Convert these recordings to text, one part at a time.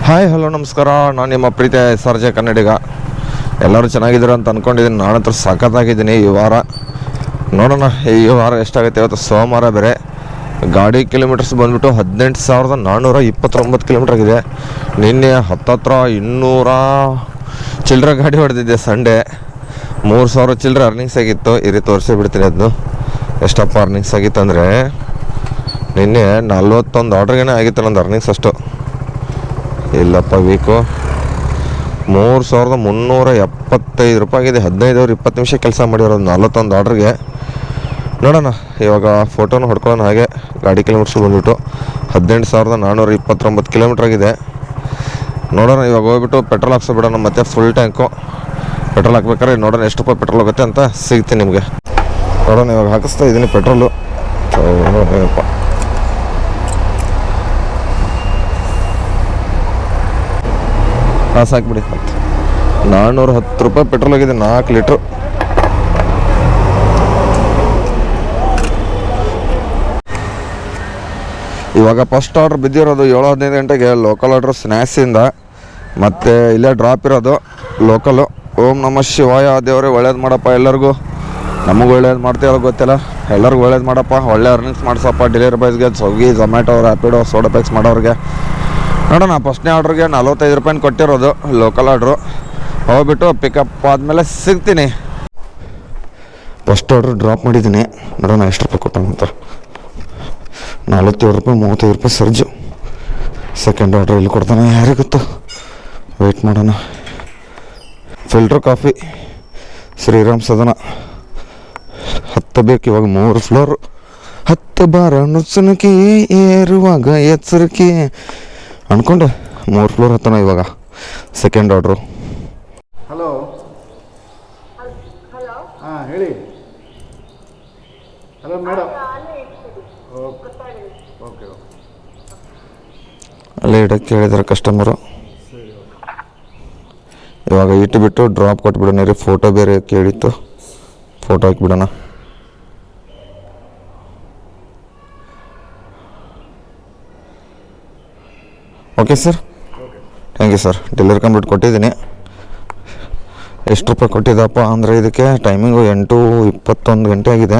Hi hello ನಮಸ್ಕಾರ. ನಾನು ನಿಮ್ಮ ಪ್ರೀತಿಯ ಸರ್ಜೆ ಕನ್ನಡಿಗ. ಎಲ್ಲರೂ ಚೆನ್ನಾಗಿದ್ದೀರ ಅಂತ ಅಂದ್ಕೊಂಡಿದ್ದೀನಿ. ನಾನಂತರ ಸಖತ್ತಾಗಿದ್ದೀನಿ ಈ ವಾರ. ನೋಡೋಣ ಈ ವಾರ ಎಷ್ಟಾಗುತ್ತೆ. ಇವತ್ತು ಸೋಮವಾರ ಬೇರೆ. ಗಾಡಿ ಕಿಲೋಮೀಟರ್ಸ್ ಬಂದುಬಿಟ್ಟು 18,429 ಕಿಲೋಮೀಟ್ರ್ ಆಗಿದೆ. ನಿನ್ನೆ ಹತ್ತತ್ರ 200 ಚಿಲ್ಲರೆ ಗಾಡಿ ಹೊಡೆದಿದ್ದೆ. ಸಂಡೇ 3,000 ಚಿಲ್ಲರೆ ಅರ್ನಿಂಗ್ಸ್ ಆಗಿತ್ತು. ಇರಿ ತೋರಿಸಿಬಿಡ್ತೀನಿ ಅದನ್ನು ಎಷ್ಟಪ್ಪ ಅರ್ನಿಂಗ್ಸ್ ಆಗಿತ್ತು ಅಂದರೆ, ನಿನ್ನೆ 41 ಆರ್ಡ್ರಿಗೇನೆ ಆಗಿತ್ತು ನಂದು ಅರ್ನಿಂಗ್ಸ್. ಅಷ್ಟು ಇಲ್ಲಪ್ಪ, ವೀಕು 3,375 ರೂಪಾಯಿ ಆಗಿದೆ. 15 ಅವರ್ 20 ನಿಮಿಷ ಕೆಲಸ ಮಾಡಿರೋದು 41 ಆರ್ಡ್ರಿಗೆ. ನೋಡೋಣ ಇವಾಗ ಫೋಟೋನ ಹೊಡ್ಕೊಳ್ಳೋಣ. ಹಾಗೆ ಗಾಡಿ ಕಿಲೋಮೀಟ್ರ್ಸ್ ಬಂದುಬಿಟ್ಟು 18,429 ಕಿಲೋಮೀಟ್ರ್ ಆಗಿದೆ. ನೋಡೋಣ ಇವಾಗ ಹೋಗ್ಬಿಟ್ಟು ಪೆಟ್ರೋಲ್ ಹಾಕ್ಸೋಬಿಡೋಣ. ಮತ್ತು ಫುಲ್ ಟ್ಯಾಂಕು ಪೆಟ್ರೋಲ್ ಹಾಕ್ಬೇಕಾದ್ರೆ ನೋಡೋಣ ಎಷ್ಟು ರೂಪಾಯಿ ಪೆಟ್ರೋಲ್ ಹೋಗುತ್ತೆ ಅಂತ ಸಿಗ್ತೀನಿ ನಿಮಗೆ. ನೋಡೋಣ ಇವಾಗ ಹಾಕಿಸ್ತಾ ಇದ್ದೀನಿ ಪೆಟ್ರೋಲು. ಸಾಕ್ಬಿಡಿ. 410 ರೂಪಾಯಿ ಪೆಟ್ರೋಲ್ ಆಗಿದೆ 4 ಲೀಟ್ರು. ಇವಾಗ ಫಸ್ಟ್ ಆರ್ಡ್ರ್ ಬಿದ್ದಿರೋದು 7-15 ಗಂಟೆಗೆ ಲೋಕಲ್ ಆರ್ಡ್ರು ಸ್ನ್ಯಾಕ್ಸಿಂದ. ಮತ್ತು ಇಲ್ಲೇ ಡ್ರಾಪ್ ಇರೋದು ಲೋಕಲು. ಓಂ ನಮಃ ಶಿವಾಯ. ದೇವರೇ ಒಳ್ಳೇದು ಮಾಡಪ್ಪ ಎಲ್ಲರಿಗೂ. ನಮಗೂ ಒಳ್ಳೇದು ಮಾಡ್ತೀವಲ್ಲ ಗೊತ್ತಿಲ್ಲ. ಎಲ್ಲರಿಗೂ ಒಳ್ಳೇದು ಮಾಡಪ್ಪ. ಒಳ್ಳೆ ಅರ್ನಿಂಗ್ಸ್ ಮಾಡಿಸಪ್ಪ ಡೆಲಿವರಿ ಬಾಯ್ಸ್ಗೆ, ಸ್ವಿಗ್ಗಿ, ಝೊಮ್ಯಾಟೊ, ರ್ಯಾಪಿಡೋ, ಸೋಡಾಪ್ಯಾಕ್ಸ್ ಮಾಡೋರಿಗೆ. ನೋಡೋಣ ಫಸ್ಟ್ನೇ ಆರ್ಡ್ರಿಗೆ 45 ರೂಪಾಯಿ ಕೊಟ್ಟಿರೋದು ಲೋಕಲ್ ಆರ್ಡ್ರು. ಹೋಗ್ಬಿಟ್ಟು ಪಿಕಪ್ ಆದಮೇಲೆ ಸಿಗ್ತೀನಿ. ಫಸ್ಟ್ ಆರ್ಡ್ರ್ ಡ್ರಾಪ್ ಮಾಡಿದ್ದೀನಿ. ನೋಡೋಣ ಎಷ್ಟು ರೂಪಾಯಿ ಕೊಟ್ಟಂತ. 47 ರೂಪಾಯಿ 35 ರೂಪಾಯಿ ಸರ್ಜು. ಸೆಕೆಂಡ್ ಆರ್ಡ್ರ್ ಇಲ್ಲಿ ಕೊಡ್ತಾನೆ ಯಾರಿಗೊತ್ತು. ವೆಯ್ಟ್ ಮಾಡೋಣ. ಫಿಲ್ಟ್ರ್ ಕಾಫಿ ಶ್ರೀರಾಮ್ ಸದನ 10 ಬೇಕು. ಇವಾಗ 3 ಫ್ಲೋರು. 10 ಬಾರ ನುಚ್ಚನಕಿ ಏರುವಾಗ ಎಚ್ಚರಿಕೆ ಅಂದ್ಕೊಂಡೆ 3 ಫ್ಲೋರ್ ಹತ್ತನ ಇವಾಗ. Second order. ಹಲೋ. ಹಾಂ ಹೇಳಿ. Hello madam. Okay okay. ಅಲ್ಲೇ ಇಡಕ್ಕೆ ಹೇಳಿದ್ದಾರೆ ಕಸ್ಟಮರು. ಇವಾಗ ಇಟ್ಟುಬಿಟ್ಟು ಡ್ರಾಪ್ ಕೊಟ್ಬಿಡೋಣ ರೀ. ಫೋಟೋ ಬೇರೆ ಕೇಳಿತ್ತು, ಫೋಟೋ ಹಾಕಿಬಿಡೋಣ. Okay sir, thank you sir. Delivery complete ಕೊಟ್ಟಿದ್ದೀನಿ. ಎಷ್ಟು ರೂಪಾಯಿ ಕೊಟ್ಟಿದ್ದಪ್ಪ ಅಂದರೆ ಇದಕ್ಕೆ ಟೈಮಿಂಗು 8:21 ಗಂಟೆ ಆಗಿದೆ.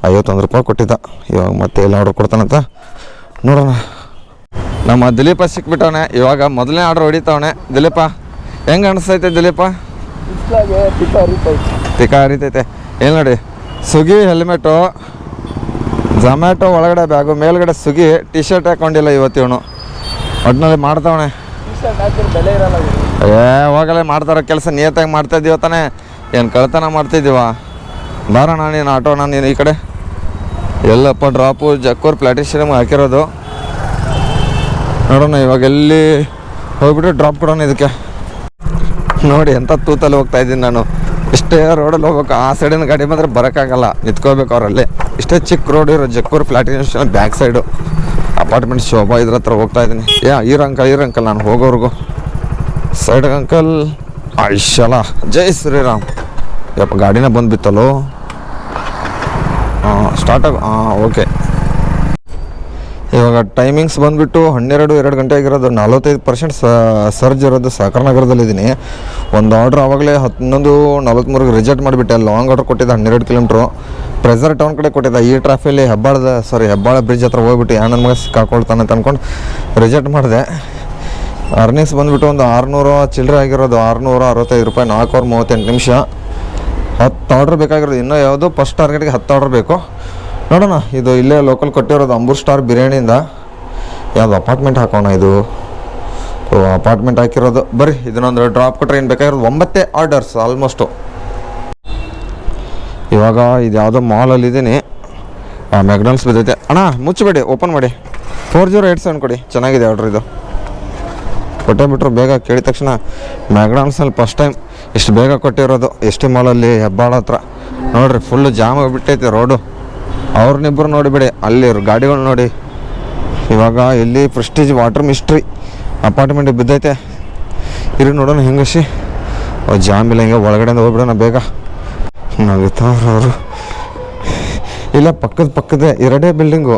51 ರೂಪಾಯಿ ಕೊಟ್ಟಿದ್ದ. ಇವಾಗ ಮತ್ತೆ ಎಲ್ಲ ಆರ್ಡ್ರ್ ಕೊಡ್ತಾನಂತ ನೋಡೋಣ. ನಮ್ಮ ದಿಲೀಪ ಸಿಕ್ಬಿಟ್ಟವನೆ. ಇವಾಗ ಮೊದಲನೇ ಆರ್ಡ್ರ್ ಹೊಡಿತಾವನೆ. ದಿಲೀಪ ಹೆಂಗೆ ಅನಿಸ್ತೈತೆ ದಿಲೀಪ? ತಿಕ್ಕ ಹರಿತೈತೆ. ಏನು ನೋಡಿ, ಸ್ವಿಗ್ಗಿ ಹೆಲ್ಮೆಟು, ಝೊಮ್ಯಾಟೊ ಒಳಗಡೆ ಬ್ಯಾಗು, ಮೇಲ್ಗಡೆ ಸ್ವಿಗ್ಗಿ ಟಿ ಶರ್ಟ್ ಹಾಕ್ಕೊಂಡಿಲ್ಲ ಇವತ್ತು ಇವನು. ಒಟ್ಟಿನಲ್ಲಿ ಮಾಡ್ತಾವನೆ. ಹೋಗಲೇ ಮಾಡ್ತಾರೋ ಕೆಲಸ ನಿಯತ್ತಾಗಿ ಮಾಡ್ತಾಯಿದ್ದೀವ ತಾನೇ. ಏನು ಕಳ್ತನ ಮಾಡ್ತಿದ್ದೀವ? ಬಾರೋಣ ನೀನು ಆಟೋಣ. ನೀನು ಈ ಕಡೆ ಎಲ್ಲಪ್ಪ ಡ್ರಾಪು ಜಕ್ಕೂರು ಪ್ಲಾಟಿಷಿಯಮ್ ಹಾಕಿರೋದು. ನೋಡೋಣ ಇವಾಗ ಎಲ್ಲಿ ಹೋಗ್ಬಿಟ್ಟು ಡ್ರಾಪ್ ಕೊಡೋಣ ಇದಕ್ಕೆ. ನೋಡಿ ಎಂಥ ತೂತಲ್ಲಿ ಹೋಗ್ತಾಯಿದ್ದೀನಿ ನಾನು. ಇಷ್ಟೇ ರೋಡಲ್ಲಿ ಹೋಗ್ಬೇಕು. ಆ ಸೈಡಿನ ಗಾಡಿ ಬಂದರೆ ಬರೋಕ್ಕಾಗಲ್ಲ, ನಿಂತ್ಕೋಬೇಕು ಅವರಲ್ಲಿ. ಇಷ್ಟೇ ಚಿಕ್ಕ ರೋಡ್ ಇರೋ ಜಕ್ಕೂರು ಪ್ಲಾಟಿಷಿಯಮ್ ಬ್ಯಾಕ್ ಸೈಡು ಅಪಾರ್ಟ್ಮೆಂಟ್ ಶೋಭಾ ಇದ್ರ ಹತ್ರ ಹೋಗ್ತಾಯಿದ್ದೀನಿ. ಈರ ಅಂಕಲ್ ನಾನು ಹೋಗೋರ್ಗು ಸೈಡ್ಗೆ ಅಂಕಲ್. ಐಶಲ ಜೈ ಶ್ರೀರಾಮ್. ಯಪ್ಪ ಗಾಡಿನ ಬಂದುಬಿತ್ತಲ್ಲೋ. Start okay. ಇವಾಗ ಟೈಮಿಂಗ್ಸ್ ಬಂದುಬಿಟ್ಟು 12 ಗಂಟೆ ಆಗಿರೋದು. 45% ಸರ್ಜ್ ಇರೋದು ಸಾಗರನಗರದಲ್ಲಿದ್ದೀನಿ. ಒಂದು ಆರ್ಡ್ರ್ ಆವಾಗಲೇ 11:43 ರಿಜೆಕ್ಟ್ ಮಾಡಿಬಿಟ್ಟೆ. ಲಾಂಗ್ ಆರ್ಡ್ರ್ ಕೊಟ್ಟಿದ್ದ 12 ಕಿಲೋಮೀಟ್ರು. ಪ್ರೆಸರ್ ಟೌನ್ ಕಡೆ ಕೊಟ್ಟಿದ್ದ. ಈ ಟ್ರಾಫಿಯಲ್ಲಿ ಹೆಬ್ಬಾಳ ಬ್ರಿಡ್ಜ್ ಹತ್ರ ಹೋಗ್ಬಿಟ್ಟು ನನ್ನ ಮಗ ಸಿಕ್ಕಾಕೊಳ್ತಾನೆ ಅಂತ ಅಂದ್ಕೊಂಡು ರಿಜೆಕ್ಟ್ ಮಾಡಿದೆ. ಅರ್ನಿಂಗ್ಸ್ ಬಂದುಬಿಟ್ಟು ಒಂದು 600 ಚಿಲ್ಲರೆ ಆಗಿರೋದು. 665 ರೂಪಾಯಿ 4 ಅವರ್ 38 ನಿಮಿಷ. 10 ಆರ್ಡ್ರ್ ಬೇಕಾಗಿರೋದು. ಇನ್ನೂ ಯಾವುದು ಫಸ್ಟ್ ಟಾರ್ಗೆಟ್ಗೆ 10 ಆರ್ಡ್ರ್ ಬೇಕು. ನೋಡೋಣ. ಇದು ಇಲ್ಲೇ ಲೋಕಲ್ ಕೊಟ್ಟಿರೋದು ಅಂಬೂರ್ ಸ್ಟಾರ್ ಬಿರಿಯಾನಿಯಿಂದ. ಯಾವುದು ಅಪಾರ್ಟ್ಮೆಂಟ್ ಹಾಕೋಣ. ಇದು ಅಪಾರ್ಟ್ಮೆಂಟ್ ಹಾಕಿರೋದು. ಬರ್ರಿ ಇದನ್ನೊಂದು ಡ್ರಾಪ್ ಕೊಟ್ಟರೆ ಏನು ಬೇಕಾಗಿರೋದು 9 ಆರ್ಡರ್ಸ್ ಆಲ್ಮೋಸ್ಟು. ಇವಾಗ ಇದು ಯಾವುದೋ ಮಾಲಲ್ಲಿದ್ದೀನಿ. ಮೆಕ್ಡಾನಲ್ಸ್ ಬಿದ್ದೈತೆ. ಅಣ್ಣ ಮುಚ್ಚಬೇಡಿ, ಓಪನ್ ಮಾಡಿ. 4087 ಕೊಡಿ. ಚೆನ್ನಾಗಿದೆ ಆರ್ಡ್ರ್ ಇದು. ಕೊಟ್ಟೇ ಬಿಟ್ರು ಬೇಗ. ಕೇಳಿದ ತಕ್ಷಣ ಮೆಕ್ಡಾನಲ್ಸಲ್ಲಿ ಫಸ್ಟ್ ಟೈಮ್ ಇಷ್ಟು ಬೇಗ ಕೊಟ್ಟಿರೋದು. ಎಸ್ ಟಿ ಮಾಲಲ್ಲಿ ಹೆಬ್ಬಾಳ ಹತ್ರ. ನೋಡಿರಿ ಫುಲ್ಲು ಜಾಮ್ ಆಗಿಬಿಟ್ಟೈತೆ ರೋಡು. ಅವ್ರನ್ನಿಬ್ಬರು ನೋಡಿಬಿಡಿ. ಅಲ್ಲಿ ಗಾಡಿಗಳು ನೋಡಿ. ಇವಾಗ ಇಲ್ಲಿ ಪ್ರೆಸ್ಟೀಜ್ ವಾಟರ್ ಮಿಸ್ಟ್ರಿ ಅಪಾರ್ಟ್ಮೆಂಟಿಗೆ ಬಿದ್ದೈತೆ. ಇರಿ ನೋಡೋಣ ಹೆಂಗಸಿ. ಜಾಮ್ ಇಲ್ಲ, ಹಿಂಗೆ ಒಳಗಡೆಯಿಂದ ಹೋಗ್ಬಿಡೋಣ ಬೇಗ. ನಗುತ್ತವ್ರವರು. ಇಲ್ಲ ಪಕ್ಕದ 2 ಬಿಲ್ಡಿಂಗು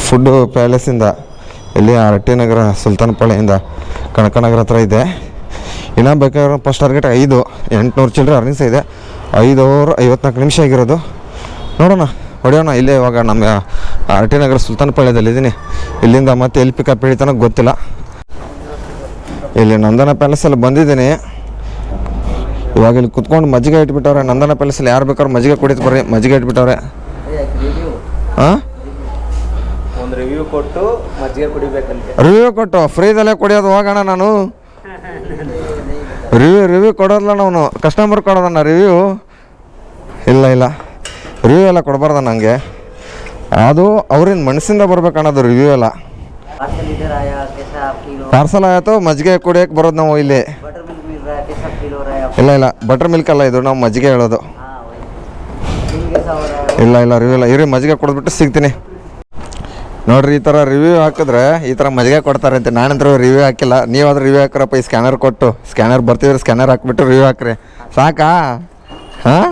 ಫುಡ್ಡು ಪ್ಯಾಲೇಸಿಂದ. ಇಲ್ಲಿ RT ನಗರ ಸುಲ್ತಾನಪಾಳ್ಯದಿಂದ ಕನಕನಗರ ಹತ್ರ ಇದೆ. ಇನ್ನೂ ಬೇಕಾದ್ರೆ ಫಸ್ಟ್ ಟಾರ್ಗೆಟ್ 800 ಚಿಲ್ಲರೆ ಅರ್ನಿಂಗ್ಸ್ ಇದೆ. 5:54 ನಿಮಿಷ ಆಗಿರೋದು. ನೋಡೋಣ, ಹೊಡೆಯೋಣ. ಇಲ್ಲೇ ಇವಾಗ ನಮ್ಮ RT ನಗರ ಸುಲ್ತಾನಪಾಳ್ಯದಲ್ಲಿದ್ದೀನಿ. ಇಲ್ಲಿಂದ ಮತ್ತೆ ಎಲ್ಲಿ ಪಿಕಪ್ ಹಿಡಿತಾನೋ ಗೊತ್ತಿಲ್ಲ. ಇಲ್ಲಿ ನಂದನ ಪ್ಯಾಲೇಸಲ್ಲಿ ಬಂದಿದ್ದೀನಿ. ಇವಾಗ ಇಲ್ಲಿ ಕುತ್ಕೊಂಡು ಮಜ್ಜಿಗೆ ಇಟ್ಬಿಟ್ಟವ್ರೆ. ನಂದನ ಪ್ಯಾಲೇಸಲ್ಲಿ ಯಾರು ಬೇಕಾದ್ರೂ ಮಜ್ಜಿಗೆ ಕುಡಿತು ಬರ್ರಿ, ಮಜ್ಜಿಗೆ ಇಟ್ಬಿಟ್ಟವ್ರೆ. ಹಾಂ, ಒಂದು ರಿವ್ಯೂ ಕೊಟ್ಟು ಮಜ್ಜಿಗೆ ಕುಡಿಬೇಕಂತೆ. ರಿವ್ಯೂ ಕೊಟ್ಟು ಫ್ರೀದಲ್ಲೇ ಕುಡಿಯೋದು. ಹೋಗೋಣ. ನಾನು ರಿವ್ಯೂ ಕೊಡೋದಿಲ್ಲ, ನಾವು ಕಸ್ಟಮರ್ ಕೊಡೋದಣ್ಣ ರಿವ್ಯೂ. ಇಲ್ಲ ರಿವ್ಯೂ ಎಲ್ಲ ಕೊಡಬಾರ್ದ ನನಗೆ. ಅದು ಅವ್ರಿಂದ ಮನಸ್ಸಿಂದ ಬರ್ಬೇಕನ್ನೋದು ರಿವ್ಯೂ ಎಲ್ಲ. ಪಾರ್ಸಲ್ ಆಯಿತು, ಮಜ್ಜಿಗೆ ಕುಡಿಯೋಕೆ ಬರೋದು ನಾವು ಇಲ್ಲಿ. ಇಲ್ಲ ಬಟರ್ ಮಿಲ್ಕ್ ಅಲ್ಲ ಇದು, ನಾವು ಮಜ್ಜಿಗೆ ಹೇಳೋದು. ಇಲ್ಲ ರಿವ್ಯೂ ಇಲ್ಲ. ಇರಿ, ಮಜ್ಜಿಗೆ ಕೊಡ್ಬಿಟ್ಟು ಸಿಗ್ತೀನಿ ನೋಡ್ರಿ. ಈ ಥರ ರಿವ್ಯೂ ಹಾಕಿದ್ರೆ ಈ ಥರ ಮಜ್ಜಿಗೆ ಕೊಡ್ತಾರೆ ಅಂತ. ನಾನಂತರ ರಿವ್ಯೂ ಹಾಕಿಲ್ಲ. ನೀವಾದ್ರೂ ರಿವ್ಯೂ ಹಾಕ್ರಪ್ಪ. ಈ ಸ್ಕ್ಯಾನರ್ ಕೊಟ್ಟು, ಸ್ಕ್ಯಾನರ್ ಬರ್ತೀವ್ರಿ, ಸ್ಕ್ಯಾನರ್ ಹಾಕ್ಬಿಟ್ಟು ರಿವ್ಯೂ ಹಾಕ್ರಿ ಸಾಕಾ? ಹಾಂ,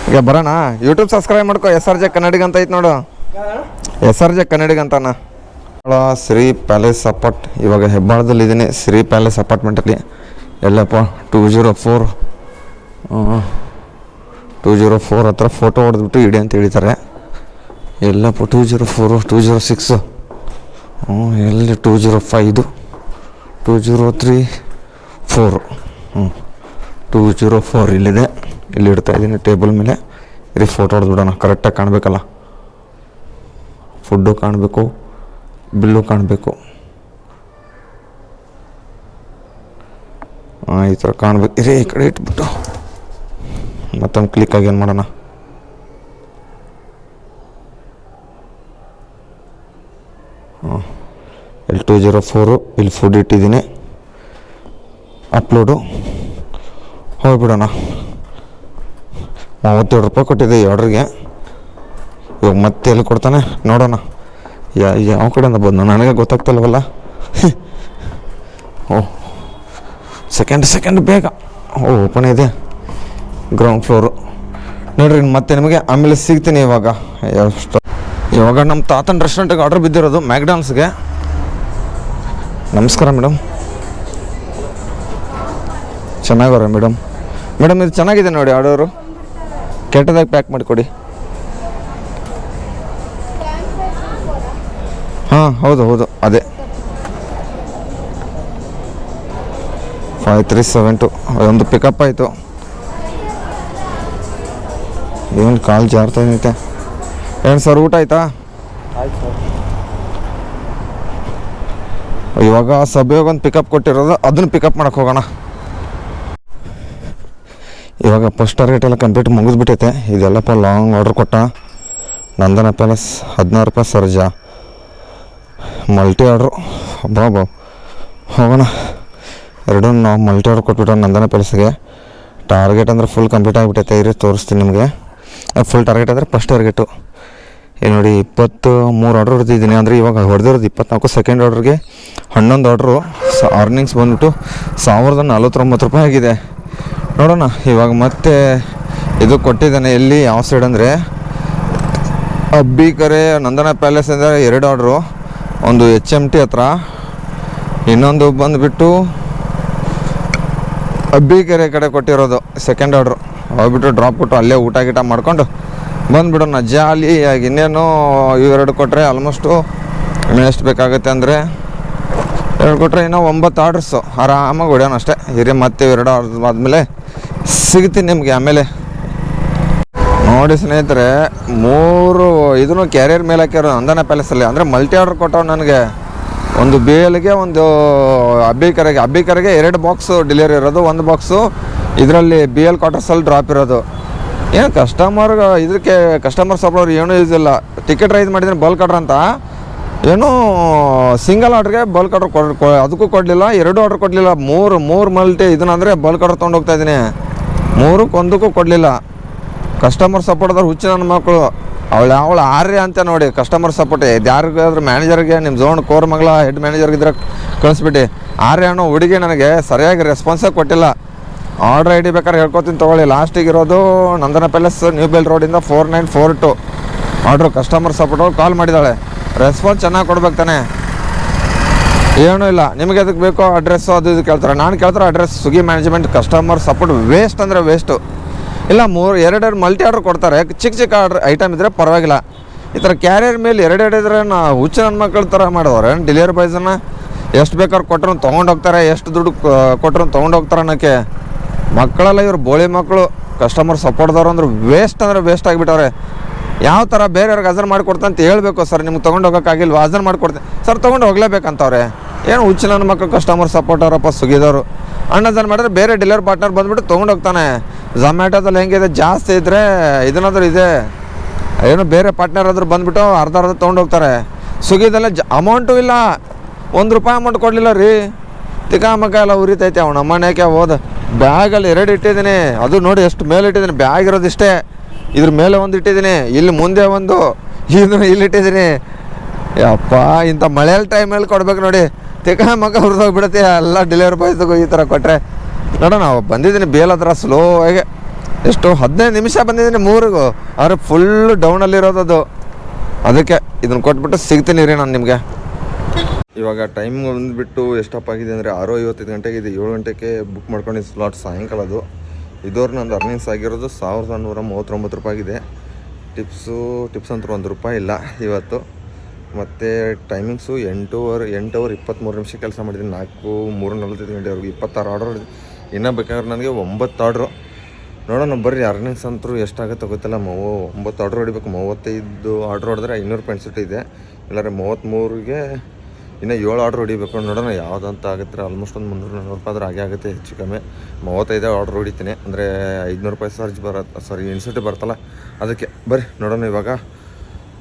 ಈಗ ಬರೋಣ. ಯೂಟ್ಯೂಬ್ ಸಬ್ಸ್ಕ್ರೈಬ್ ಮಾಡ್ಕೊ. SRJ ಕನ್ನಡಿಗ ಅಂತ ಐತೆ ನೋಡು, SRJ ಕನ್ನಡಿಗ ಅಂತಾನ. Shri palace apart. ಇವಾಗ ಹೆಬ್ಬಾಳದಲ್ಲಿ ಇದ್ದೀನಿ, ಶ್ರೀ ಪ್ಯಾಲೇಸ್ ಅಪಾರ್ಟ್ಮೆಂಟಲ್ಲಿ. ಎಲ್ಲಪ್ಪ 204 ಹತ್ರ ಫೋಟೋ ಹೊಡೆದ್ಬಿಟ್ಟು ಇಡಿ ಅಂತ ಹೇಳಿದ್ದಾರೆ. ಎಲ್ಲಪ್ಪ 204, 206, ಎಲ್ಲಿ 205, 203, 4, 204 ಇಲ್ಲಿದೆ. ಇಲ್ಲಿ ಇಡ್ತಾ ಇದ್ದೀನಿ ಟೇಬಲ್ ಮೇಲೆ. ಇಲ್ಲಿ ಫೋಟೋ ಹೊಡೆದ್ಬಿಡೋಣ. ಕರೆಕ್ಟಾಗಿ ಕಾಣಬೇಕಲ್ಲ, ಫುಡ್ಡು ಕಾಣಬೇಕು, ಬಿಲ್ಲು ಕಾಣಬೇಕು. ಈ ಥರ ಕಾಣಬೇಕು. ಇರೇ ಈ ಕಡೆ ಇಟ್ಬಿಟ್ಟು ಮತ್ತೊಂದು ಕ್ಲಿಕ್ಕಾಗಿ ಏನು ಮಾಡೋಣ. ಇಲ್ಲಿ 204 ಇಲ್ಲಿ ಫುಡ್ ಇಟ್ಟಿದ್ದೀನಿ. ಅಪ್ಲೋಡು ಹೋಗ್ಬಿಡೋಣ. 37 ರೂಪಾಯಿ ಕೊಟ್ಟಿದ್ದೆ ಈ ಆರ್ಡ್ರಿಗೆ. ಇವಾಗ ಮತ್ತೆ ಎಲ್ಲಿ ಕೊಡ್ತಾನೆ ನೋಡೋಣ. ಯಾವ ಕಡೆಯಿಂದ ಬಂದು ನನಗೆ ಗೊತ್ತಾಗ್ತಲ್ವಲ್ಲ. ಸೆಕೆಂಡ್ ಬೇಗ. ಓಪನ್ ಇದೆ, ಗ್ರೌಂಡ್ ಫ್ಲೋರು ನೋಡ್ರಿ. ಮತ್ತೆ ನಿಮಗೆ ಆಮೇಲೆ ಸಿಗ್ತೀನಿ. ಇವಾಗ ನಮ್ಮ ತಾತನ ರೆಸ್ಟೋರೆಂಟಿಗೆ ಆರ್ಡ್ರ್ ಬಿದ್ದಿರೋದು, ಮ್ಯಾಕ್ಡಾನಲ್ಸ್ಗೆ. ನಮಸ್ಕಾರ ಮೇಡಮ್. ಚೆನ್ನಾಗವ್ರೆ ಮೇಡಮ್. ಇದು ಚೆನ್ನಾಗಿದೆ ನೋಡಿ ಆರ್ಡರು. ಕೆಟ್ಟದಾಗಿ ಪ್ಯಾಕ್ ಮಾಡಿಕೊಡಿ. ಹಾಂ ಹೌದು ಅದೇ 5372 ಒಂದು ಪಿಕಪ್ ಆಯಿತು. ಏನು ಕಾಲು ಜಾರ್ತಾ ಐತೆ. ಏನು ಸರ್, ಊಟ ಆಯ್ತಾ? ಇವಾಗ ಸಭೆಯಾಗ ಒಂದು ಪಿಕಪ್ ಕೊಟ್ಟಿರೋದು, ಅದನ್ನು ಪಿಕಪ್ ಮಾಡೋಕ್ಕೆ ಹೋಗೋಣ. ಇವಾಗ ಫಸ್ಟ್ ಟಾರ್ಗೆಟ್ ಎಲ್ಲ ಕಂಪ್ಲೀಟ್ ಮುಗಿದ್ಬಿಟ್ಟೈತೆ. ಇದೆಲ್ಲಪ್ಪ ಲಾಂಗ್ ಆರ್ಡ್ರ್ ಕೊಟ್ಟ. ನಂದನ ಪ್ಯಾಲೇಸ್ 16 ರೂಪಾಯಿ ಸರ್ಜಾ ಮಲ್ಟಿ ಆರ್ಡ್ರು. ಬಾಬಾ ಹೋಗೋಣ. ಎರಡೂ ನಾವು ಮಲ್ಟಿ ಆರ್ಡ್ರ್ ಕೊಟ್ಬಿಟ್ಟು ನಂದನ ಪ್ಯಾಲೇಸ್ಗೆ. ಟಾರ್ಗೆಟ್ ಅಂದರೆ ಫುಲ್ ಕಂಪ್ಲೀಟ್ ಆಗಿಬಿಟ್ಟೈತೆ. ಇರಿ ತೋರಿಸ್ತೀನಿ ನಿಮಗೆ. ಫುಲ್ ಟಾರ್ಗೆಟ್ ಅಂದರೆ ಫಸ್ಟ್ ಟಾರ್ಗೆಟು. ಏನು ನೋಡಿ, 23 ಆರ್ಡ್ರ್ ಹೊಡೆದಿದ್ದೀನಿ. ಅಂದರೆ ಇವಾಗ ಹೊಡೆದಿರೋದು 24. ಸೆಕೆಂಡ್ ಆರ್ಡ್ರಿಗೆ 11 ಆರ್ಡ್ರು. ಅರ್ನಿಂಗ್ಸ್ ಬಂದ್ಬಿಟ್ಟು 1049 ರೂಪಾಯಿ ಆಗಿದೆ. ನೋಡೋಣ. ಇವಾಗ ಮತ್ತೆ ಇದು ಕೊಟ್ಟಿದ್ದಾನೆ. ಎಲ್ಲಿ ಯಾವ ಸೈಡ್ ಅಂದರೆ ಅಬ್ಬಿಕೆರೆ ನಂದನ ಪ್ಯಾಲೇಸ್ ಅಂದರೆ 2 ಆರ್ಡ್ರು. ಒಂದು HMT ಹತ್ರ, ಇನ್ನೊಂದು ಬಂದುಬಿಟ್ಟು ಅಬ್ಬಿಕೆರೆ ಕಡೆ ಕೊಟ್ಟಿರೋದು ಸೆಕೆಂಡ್ ಆರ್ಡ್ರು. ಹೋಗ್ಬಿಟ್ಟು ಡ್ರಾಪ್ ಕೊಟ್ಟು ಅಲ್ಲೇ ಊಟ ಗೀಟ ಮಾಡ್ಕೊಂಡು ಬಂದುಬಿಡೋಣ ಜಾಲಿಯಾಗಿ. ಇನ್ನೇನು ಇವೆರಡು ಕೊಟ್ಟರೆ ಆಲ್ಮೋಸ್ಟು ಇನ್ನೂ ಎಷ್ಟು ಬೇಕಾಗುತ್ತೆ ಅಂದರೆ 2 ಕೊಟ್ಟರೆ ಇನ್ನೂ 9 ಆರ್ಡ್ರಸ್ಸು ಆರಾಮಾಗಿ ಹೊಡೆಯೋಣ ಅಷ್ಟೇ. ಇರಿ ಮತ್ತೆ 2 ಆರ್ಡ್ರ್ ಆದಮೇಲೆ ಸಿಗ್ತೀನಿ ನಿಮಗೆ ಆಮೇಲೆ. ನೋಡಿ ಸ್ನೇಹಿತರೆ, 3 ಇದನ್ನು ಕ್ಯಾರಿಯರ್ ಮೇಲೆ ಹಾಕ್ಯಾರ ನಂದನ ಪ್ಯಾಲೇಸಲ್ಲಿ. ಅಂದರೆ ಮಲ್ಟಿ ಆರ್ಡ್ರ್ ಕೊಟ್ಟವು ನನಗೆ. ಒಂದು BLಗೆ, ಒಂದು ಅಬ್ಬಿಕೆರೆಗೆ 2 ಬಾಕ್ಸು ಡೆಲಿವರಿ ಇರೋದು. 1 ಬಾಕ್ಸು ಇದರಲ್ಲಿ BL ಕ್ವಾರ್ಟರ್ಸಲ್ಲಿ ಡ್ರಾಪ್ ಇರೋದು. ಏನು ಇದಕ್ಕೆ ಕಸ್ಟಮರ್ ಸಪೋರ್ಟ್ ಏನೂ ಯೂಸ್ ಇಲ್ಲ. ಟಿಕೆಟ್ ರೈಸ್ ಮಾಡಿದ್ರೆ ಬಲ್ಕ್ ಆರ್ಡ್ರ್ ಅಂತ, ಏನೂ ಸಿಂಗಲ್ ಆರ್ಡ್ರಿಗೆ ಬಲ್ಕ್ ಆರ್ಡ್ರ್ ಅದಕ್ಕೂ ಕೊಡಲಿಲ್ಲ. 2 ಆರ್ಡ್ರ್ ಕೊಡಲಿಲ್ಲ. 3 ಮಲ್ಟಿ ಇದನ್ನಂದರೆ ಬಲ್ಕ್ ಆರ್ಡ್ರ್ ತೊಗೊಂಡು ಹೋಗ್ತಾಯಿದ್ದೀನಿ. 3ಕ್ಕೂ ಕೊಡಲಿಲ್ಲ. ಕಸ್ಟಮರ್ ಸಪೋರ್ಟ್ ಅದ್ರ ಹುಚ್ಚು ನನ್ನ ಮಕ್ಕಳು. ಅವಳು ಆರ್ಯ ಅಂತ ನೋಡಿ ಕಸ್ಟಮರ್ ಸಪೋರ್ಟ್. ಯಾರಿಗಾದ್ರೂ ಮ್ಯಾನೇಜರ್ಗೆ, ನಿಮ್ಮ ಝೋನ್ ಕೋರ್ ಮಗಳ ಹೆಡ್ ಮ್ಯಾನೇಜರ್ಗಿದ್ರೆ ಕಳಿಸ್ಬಿಟ್ಟು. ಆರ್ಯ ಅನ್ನೋ ಹುಡುಗಿ ನನಗೆ ಸರಿಯಾಗಿ ರೆಸ್ಪಾನ್ಸೇ ಕೊಟ್ಟಿಲ್ಲ. ಆರ್ಡ್ರ್ ID ಬೇಕಾದ್ರೆ ಹೇಳ್ಕೊತೀನಿ ತೊಗೊಳ್ಳಿ. ಲಾಸ್ಟಿಗೆ ಇರೋದು ನಂದನ ಪ್ಯಾಲೇಸ್ ನ್ಯೂ ಬೆಲ್ ರೋಡಿಂದ 4942 ಆರ್ಡ್ರು. ಕಸ್ಟಮರ್ ಸಪೋರ್ಟ್ ಕಾಲ್ ಮಾಡಿದ್ದಾಳೆ. ರೆಸ್ಪಾನ್ಸ್ ಚೆನ್ನಾಗಿ ಕೊಡ್ಬೇಕು ತಾನೆ. ಏನೂ ಇಲ್ಲ. ನಿಮಗೆ ಅದಕ್ಕೆ ಬೇಕೋ ಅಡ್ರೆಸ್ಸು ಅದು ಇದು ಕೇಳ್ತಾರೆ. ನಾನು ಕೇಳ್ತಾರೆ address Swiggy management customer support waste ಅಂದರೆ ವೇಸ್ಟು. ಇಲ್ಲ 2 ಮಲ್ಟಿ ಆರ್ಡ್ರ್ ಕೊಡ್ತಾರೆ. ಚಿಕ್ಕ ಆರ್ಡ್ರ್ ಐಟಮ್ ಇದ್ದರೆ ಪರವಾಗಿಲ್ಲ. ಈ ಥರ ಕ್ಯಾರಿಯರ್ ಮೇಲೆ 2 ಇದ್ರೆ ಹುಚ್ಚು ನನ್ನ ಮಕ್ಕಳ ಥರ ಮಾಡಿದವ್ರೆ ಡೆಲಿವರಿ ಬಾಯ್ಸನ್ನು. ಎಷ್ಟು ಬೇಕಾದ್ರೂ ಕೊಟ್ಟರು ತೊಗೊಂಡೋಗ್ತಾರೆ, ಎಷ್ಟು ದುಡ್ಡು ಕೊಟ್ಟರು ತೊಗೊಂಡೋಗ್ತಾರೆ ಅನ್ನೋಕ್ಕೆ. ಮಕ್ಕಳೆಲ್ಲ ಇವ್ರು ಬೋಳಿ ಮಕ್ಕಳು. ಕಸ್ಟಮರ್ ಸಪೋರ್ಟ್ದವ್ರು ಅಂದ್ರೆ ವೇಸ್ಟ್ ಆಗಿಬಿಟ್ಟವ್ರೆ. ಯಾವ ಥರ ಬೇರೆಯವ್ರಿಗೆ ಹಜರ್ ಮಾಡಿಕೊಡ್ತಾ ಅಂತ ಹೇಳಬೇಕು. ಸರ್ ನಿಮ್ಗೆ ತೊಗೊಂಡು ಹೋಗೋಕ್ಕಾಗಿಲ್ವ, ಹಜರ್ ಮಾಡಿಕೊಡ್ತೀನಿ ಸರ್, ತೊಗೊಂಡು ಹೋಗ್ಲೇಬೇಕಂತವ್ರೆ. ಏನು ಹುಚ್ಚು ನನ್ನ ಮಕ್ಕಳು ಕಸ್ಟಮರ್ ಸಪೋರ್ಟ್ ಅವರಪ್ಪ ಸ್ವಿಗ್ಗಿದವರು. ಅಣ್ಣಜನ್ ಮಾಡಿದ್ರೆ ಬೇರೆ ಡೆಲಿವರಿ ಪಾರ್ಟ್ನರ್ ಬಂದುಬಿಟ್ಟು ತೊಗೊಂಡೋಗ್ತಾನೆ. ಝೊಮ್ಯಾಟೋದಲ್ಲಿ ಹೆಂಗಿದೆ, ಜಾಸ್ತಿ ಇದ್ದರೆ ಇದನ್ನಾದ್ರೂ ಇದೆ, ಏನೋ ಬೇರೆ ಪಾರ್ಟ್ನರ್ ಆದರೂ ಬಂದುಬಿಟ್ಟು ಅರ್ಧ ತೊಗೊಂಡೋಗ್ತಾರೆ. ಸ್ವಿಗ್ಗಿದಲ್ಲೇ ಅಮೌಂಟು ಇಲ್ಲ, ₹1 ಅಮೌಂಟ್ ಕೊಡಲಿಲ್ಲ ರೀ. ತಿಕಾಮಕ ಎಲ್ಲ ಉರಿತೈತೆ. ಅವ್ನು ನಮ್ಮನೆಗೆ ಹೋದ ಬ್ಯಾಗಲ್ಲಿ 2 ಇಟ್ಟಿದ್ದೀನಿ. ಅದು ನೋಡಿ ಎಷ್ಟು ಮೇಲೆ ಇಟ್ಟಿದ್ದೀನಿ. ಬ್ಯಾಗ್ ಇರೋದು ಇಷ್ಟೇ, ಇದ್ರ ಮೇಲೆ ಒಂದು ಇಟ್ಟಿದ್ದೀನಿ, ಇಲ್ಲಿ ಮುಂದೆ ಒಂದು, ಇದನ್ನು ಇಲ್ಲಿ ಇಟ್ಟಿದ್ದೀನಿ. ಯಪ್ಪ, ಇಂಥ ಮಳೆಯಲ್ಲಿ ಟೈಮಲ್ಲಿ ಕೊಡ್ಬೇಕು ನೋಡಿ. ತಿಕಾಮಕ ಹುರಿದೋಗ್ಬಿಡುತ್ತೆ ಎಲ್ಲ ಡೆಲಿವರಿ ಬಾಯ್ಸ್ಗೂ ಈ ಥರ ಕೊಟ್ಟರೆ. ನೋಡೋಣ, ಬಂದಿದ್ದೀನಿ ಬೇಲ್ ಹತ್ರ ಸ್ಲೋ ಆಗಿ. ಎಷ್ಟು 15 ನಿಮಿಷ ಬಂದಿದ್ದೀನಿ 3ಗೂ. ಆದರೆ ಫುಲ್ಲು ಡೌನಲ್ಲಿರೋದು. ಅದಕ್ಕೆ ಇದನ್ನು ಕೊಟ್ಬಿಟ್ಟು ಸಿಗ್ತೀನಿ ರೀ ನಾನು ನಿಮಗೆ. ಇವಾಗ ಟೈಮ್ ಬಂದುಬಿಟ್ಟು ಎಷ್ಟಪ್ಪ ಆಗಿದೆ ಅಂದರೆ 6:55 ಗಂಟೆಗೆ ಇದೆ. 7 ಗಂಟೆಗೆ ಬುಕ್ ಮಾಡ್ಕೊಂಡಿದ್ದು ಸ್ಲಾಟ್ ಸಾಯಂಕಾಲದು. ಇದೋರು ನಂದು ಅರ್ನಿಂಗ್ಸ್ ಆಗಿರೋದು ₹1,139 ಆಗಿದೆ. ಟಿಪ್ಸ್ ಅಂತೂ ₹1 ಇಲ್ಲ ಇವತ್ತು. ಮತ್ತು ಟೈಮಿಂಗ್ಸು 8:23 ಕೆಲಸ ಮಾಡಿದ್ದೀನಿ. 4:45 ಗಂಟೆವರೆಗೂ 26 ಆರ್ಡರ್. ಇನ್ನೂ ಬೇಕಾದ್ರೆ ನನಗೆ 9 ಆರ್ಡ್ರು. ನೋಡೋಣ ಬರ್ರಿ. ಅರ್ನಿಂಗ್ಸ್ ಅಂತೂ ಎಷ್ಟಾಗುತ್ತೆ ಗೊತ್ತಿಲ್ಲ. 9 ಆರ್ಡ್ರ್ ಹೊಡಿಬೇಕು. 35 ಆರ್ಡ್ರ್ ಹೊಡೆದ್ರೆ ₹500 ಇನ್ಸೆಟ್ ಇದೆ. ಇಲ್ಲಾಂದರೆ 33ಗೆ ಇನ್ನು 7 ಆರ್ಡ್ರ್ ಹೊಡಿಬೇಕು. ನೋಡೋಣ ಯಾವುದಂತ ಆಗುತ್ತೆ. ಆಲ್ಮೋಸ್ಟ್ ಒಂದು ₹300-400 ಆದರೂ ಆಗೇ ಆಗುತ್ತೆ, ಹೆಚ್ಚು ಕಮ್ಮಿ. 35 ಆರ್ಡ್ರ್ ಹೊಡಿತೀನಿ ಅಂದರೆ ₹500 ಇನ್ಸೆಟ್ ಬರ್ತಲ್ಲ, ಅದಕ್ಕೆ. ಬರ್ರಿ ನೋಡೋಣ. ಇವಾಗ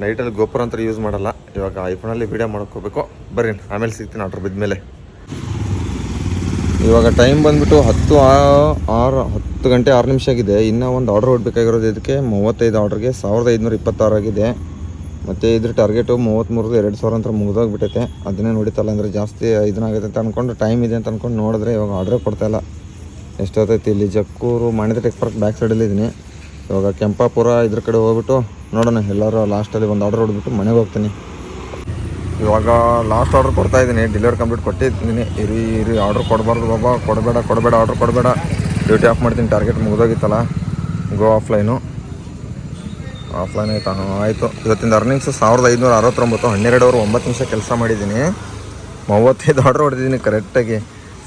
ನೈಟಲ್ಲಿ ಗೋಪುರ ಅಂತ ಯೂಸ್ ಮಾಡಲ್ಲ, ಇವಾಗ ಐಫೋನಲ್ಲಿ ವೀಡಿಯೋ ಮಾಡ್ಕೋಬೇಕು. ಬರ್ರಿ ಆಮೇಲೆ ಸಿಗ್ತೀನಿ ಆರ್ಡ್ರ್ ಬಿದ್ದ. ಇವಾಗ ಟೈಮ್ ಬಂದುಬಿಟ್ಟು 10 ಗಂಟೆ 6 ನಿಮಿಷ ಆಗಿದೆ. ಇನ್ನೂ ಒಂದು ಆರ್ಡ್ರ್ ಹೊಡಬೇಕಾಗಿರೋದು. ಇದಕ್ಕೆ 35 ಆರ್ಡ್ರಿಗೆ ₹1,526 ಆಗಿದೆ. ಮತ್ತು ಇದ್ರ ಟಾರ್ಗೆಟು 33 2,000 ಅಂತ ಮುಗಿದೋಗ್ಬಿಟ್ಟೈತೆ. ಅದನ್ನೇ ನೋಡಿತಲ್ಲ ಅಂದರೆ ಜಾಸ್ತಿ ಇದನ್ನಾಗುತ್ತೆ ಅಂತ ಅಂದ್ಕೊಂಡು, ಟೈಮ್ ಇದೆ ಅಂತ ಅಂದ್ಕೊಂಡು ನೋಡಿದ್ರೆ ಇವಾಗ ಆರ್ಡ್ರೇ ಕೊಡ್ತಾಯಿಲ್ಲ. ಎಷ್ಟೊತ್ತೈತಿ ಇಲ್ಲಿ ಜಕ್ಕೂರು ಮಾಣಿದ ಟೆಕ್ ಪಾರ್ಕ್ ಬ್ಯಾಕ್ ಸೈಡಲ್ಲಿದ್ದೀನಿ. ಇವಾಗ ಕೆಂಪಾಪುರ ಇದ್ರ ಕಡೆ ಹೋಗ್ಬಿಟ್ಟು ನೋಡೋಣ. ಎಲ್ಲರೂ ಲಾಸ್ಟಲ್ಲಿ ಒಂದು ಆರ್ಡ್ರ್ ಹೊಡ್ಬಿಟ್ಟು ಮನೆಗೆ ಹೋಗ್ತೀನಿ. ಇವಾಗ ಲಾಸ್ಟ್ ಆರ್ಡ್ರ್ ಕೊಡ್ತಾಯಿದ್ದೀನಿ. ಡೆಲಿವರಿ ಕಂಪ್ಲೀಟ್ ಕೊಟ್ಟಿದ್ದೀನಿ. ಇರಿ ಆರ್ಡ್ರ್ ಕೊಡಬಾರ್ದು ಬಾಬಾ, ಕೊಡಬೇಡ ಆರ್ಡ್ರ್ ಕೊಡಬೇಡ. ಡ್ಯೂಟಿ ಆಫ್ ಮಾಡ್ತೀನಿ. ಟಾರ್ಗೆಟ್ ಮುಗಿದೋಗಿತ್ತಲ್ಲ, ಗೋ ಆಫ್ಲೈನ್ ಆಯಿತು. ಇವತ್ತಿಂದ ಅರ್ನಿಂಗ್ಸು 1,569. 12 ಅವರ್ 9 ನಿಮಿಷ ಕೆಲಸ ಮಾಡಿದ್ದೀನಿ. 35 ಆರ್ಡ್ರ್ ಹೊಡೆದಿದ್ದೀನಿ ಕರೆಕ್ಟಾಗಿ.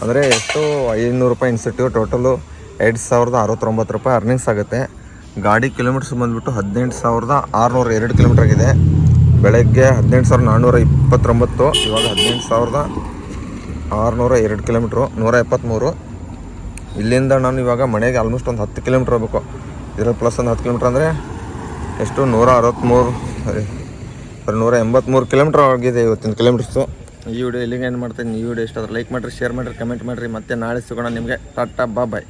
ಅಂದರೆ ಎಷ್ಟು ₹500 ಇನ್ಸೆಂಟಿವ್. ಟೋಟಲು ₹2,069 ಅರ್ನಿಂಗ್ಸ್ ಆಗುತ್ತೆ. ಗಾಡಿ ಕಿಲೋಮೀಟರ್ಸ್ ಬಂದುಬಿಟ್ಟು 18,602 ಕಿಲೋಮೀಟ್ರ್ ಆಗಿದೆ. ಬೆಳಗ್ಗೆ 18,429. ಇವಾಗ 18,602 ಕಿಲೋಮೀಟ್ರು, 173. ಇಲ್ಲಿಂದ ನಾನು ಇವಾಗ ಮನೆಗೆ ಆಲ್ಮೋಸ್ಟ್ ಒಂದು 10 ಕಿಲೋಮೀಟ್ರ್ ಹೋಗ್ಬೇಕು. ಇದರಲ್ಲಿ ಪ್ಲಸ್ ಒಂದು 10 ಕಿಲೋಮೀಟ್ರ್ ಅಂದರೆ ಎಷ್ಟು 183 ಕಿಲೋಮೀಟ್ರ್ ಆಗಿದೆ ಇವತ್ತಿನ ಕಿಲೋಮೀಟರ್ಸು. ಈ ವಿಡಿಯೋ ಇಲ್ಲಿಗೆ ಏನು ಮಾಡ್ತೀನಿ. ಈ ವಿಡಿಯೋ ಇಷ್ಟ ಆದರೆ ಲೈಕ್ ಮಾಡಿರಿ, ಶೇರ್ ಮಾಡಿರಿ, ಕಮೆಂಟ್ ಮಾಡಿರಿ. ಮತ್ತೆ ನಾಳೆ ಸಿಗೋಣ ನಿಮಗೆ. ಟಾಟಾ ಬಾಯ್.